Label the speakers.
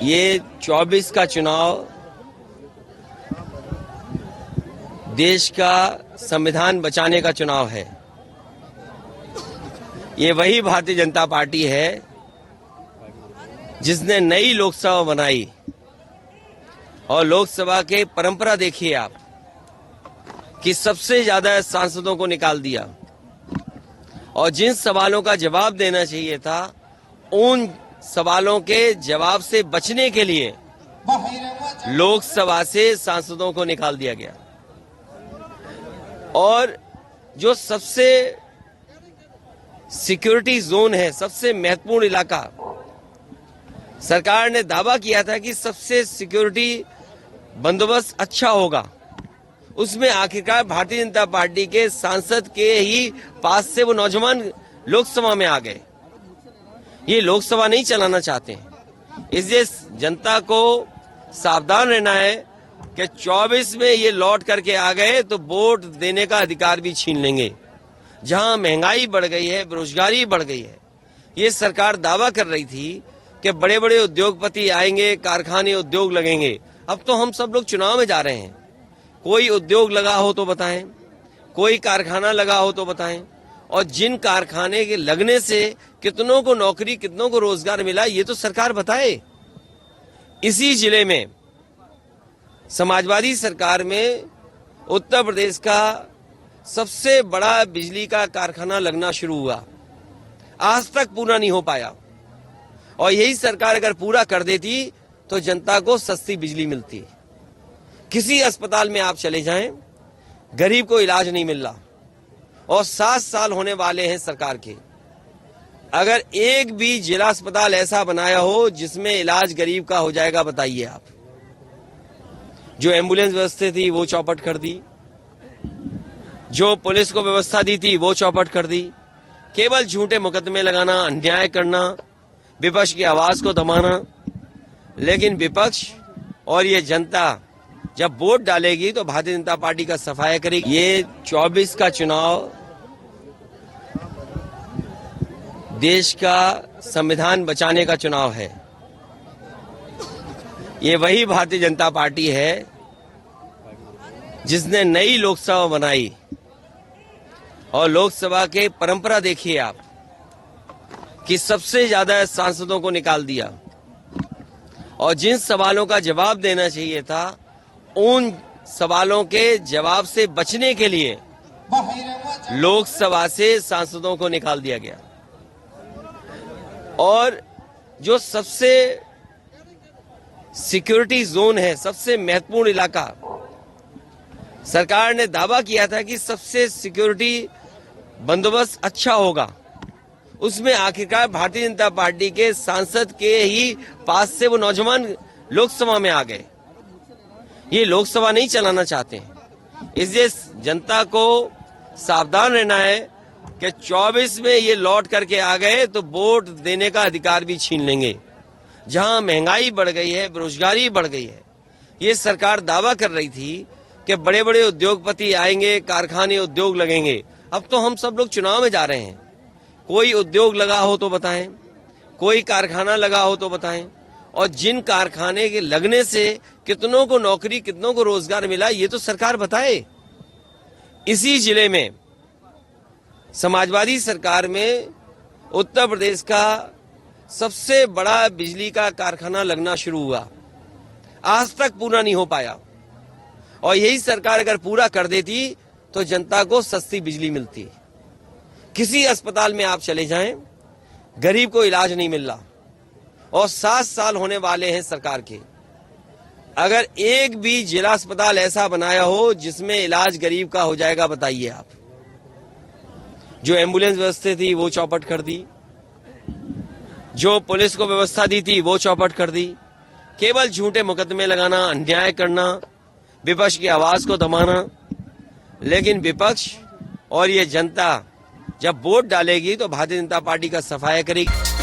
Speaker 1: ये 24 का चुनाव देश का संविधान बचाने का चुनाव है। ये वही भारतीय जनता पार्टी है जिसने नई लोकसभा बनाई और लोकसभा के परंपरा देखिए आप कि सबसे ज्यादा सांसदों को निकाल दिया और जिन सवालों का जवाब देना चाहिए था उन सवालों के जवाब से बचने के लिए लोकसभा से सांसदों को निकाल दिया गया। और जो सबसे सिक्योरिटी जोन है, सबसे महत्वपूर्ण इलाका, सरकार ने दावा किया था कि सबसे सिक्योरिटी बंदोबस्त अच्छा होगा, उसमें आखिरकार भारतीय जनता पार्टी के सांसद के ही पास से वो नौजवान लोकसभा में आ गए। ये लोकसभा नहीं चलाना चाहते हैं, इसलिए जनता को सावधान रहना है कि 24 में ये लौट करके आ गए तो वोट देने का अधिकार भी छीन लेंगे। जहां महंगाई बढ़ गई है, बेरोजगारी बढ़ गई है, ये सरकार दावा कर रही थी कि बड़े बड़े उद्योगपति आएंगे, कारखाने उद्योग लगेंगे। अब तो हम सब लोग चुनाव में जा रहे हैं, कोई उद्योग लगा हो तो बताएं, कोई कारखाना लगा हो तो बताएं, और जिन कारखाने के लगने से कितनों को नौकरी, कितनों को रोजगार मिला, ये तो सरकार बताए। इसी जिले में समाजवादी सरकार में उत्तर प्रदेश का सबसे बड़ा बिजली का कारखाना लगना शुरू हुआ, आज तक पूरा नहीं हो पाया। और यही सरकार अगर पूरा कर देती तो जनता को सस्ती बिजली मिलती। किसी अस्पताल में आप चले जाएं, गरीब को इलाज नहीं मिल रहा और 7 साल होने वाले हैं सरकार के। अगर एक भी जिला अस्पताल ऐसा बनाया हो जिसमें इलाज गरीब का हो जाएगा, बताइए आप। जो एम्बुलेंस व्यवस्था थी वो चौपट कर दी, जो पुलिस को व्यवस्था दी थी वो चौपट कर दी। केवल झूठे मुकदमे लगाना, अन्याय करना, विपक्ष की आवाज को दबाना। लेकिन विपक्ष और ये जनता जब वोट डालेगी तो भारतीय जनता पार्टी का सफाया करेगी। ये 24 का चुनाव देश का संविधान बचाने का चुनाव है। ये वही भारतीय जनता पार्टी है जिसने नई लोकसभा बनाई और लोकसभा के परंपरा देखिए आप कि सबसे ज्यादा सांसदों को निकाल दिया और जिन सवालों का जवाब देना चाहिए था उन सवालों के जवाब से बचने के लिए लोकसभा से सांसदों को निकाल दिया गया। और जो सबसे सिक्योरिटी जोन है, सबसे महत्वपूर्ण इलाका, सरकार ने दावा किया था कि सबसे सिक्योरिटी बंदोबस्त अच्छा होगा, उसमें आखिरकार भारतीय जनता पार्टी के सांसद के ही पास से वो नौजवान लोकसभा में आ गए। ये लोकसभा नहीं चलाना चाहते हैं, इसलिए जनता को सावधान रहना है कि 24 में ये लौट करके आ गए तो वोट देने का अधिकार भी छीन लेंगे। जहां महंगाई बढ़ गई है, बेरोजगारी बढ़ गई है, ये सरकार दावा कर रही थी कि बड़े बड़े उद्योगपति आएंगे, कारखाने उद्योग लगेंगे। अब तो हम सब लोग चुनाव में जा रहे हैं, कोई उद्योग लगा हो तो बताएं, कोई कारखाना लगा हो तो बताएं, और जिन कारखाने के लगने से कितनों को नौकरी, कितनों को रोजगार मिला, ये तो सरकार बताए। इसी जिले में समाजवादी सरकार में उत्तर प्रदेश का सबसे बड़ा बिजली का कारखाना लगना शुरू हुआ, आज तक पूरा नहीं हो पाया। और यही सरकार अगर पूरा कर देती तो जनता को सस्ती बिजली मिलती। किसी अस्पताल में आप चले जाएं, गरीब को इलाज नहीं मिल रहा और 7 साल होने वाले हैं सरकार के। अगर एक भी जिला अस्पताल ऐसा बनाया हो जिसमें इलाज गरीब का हो जाएगा, बताइए आप। जो एम्बुलेंस व्यवस्था थी वो चौपट कर दी, जो पुलिस को व्यवस्था दी थी वो चौपट कर दी। केवल झूठे मुकदमे लगाना, अन्याय करना, विपक्ष की आवाज को दबाना। लेकिन विपक्ष और ये जनता जब वोट डालेगी तो भारतीय जनता पार्टी का सफाया करेगी।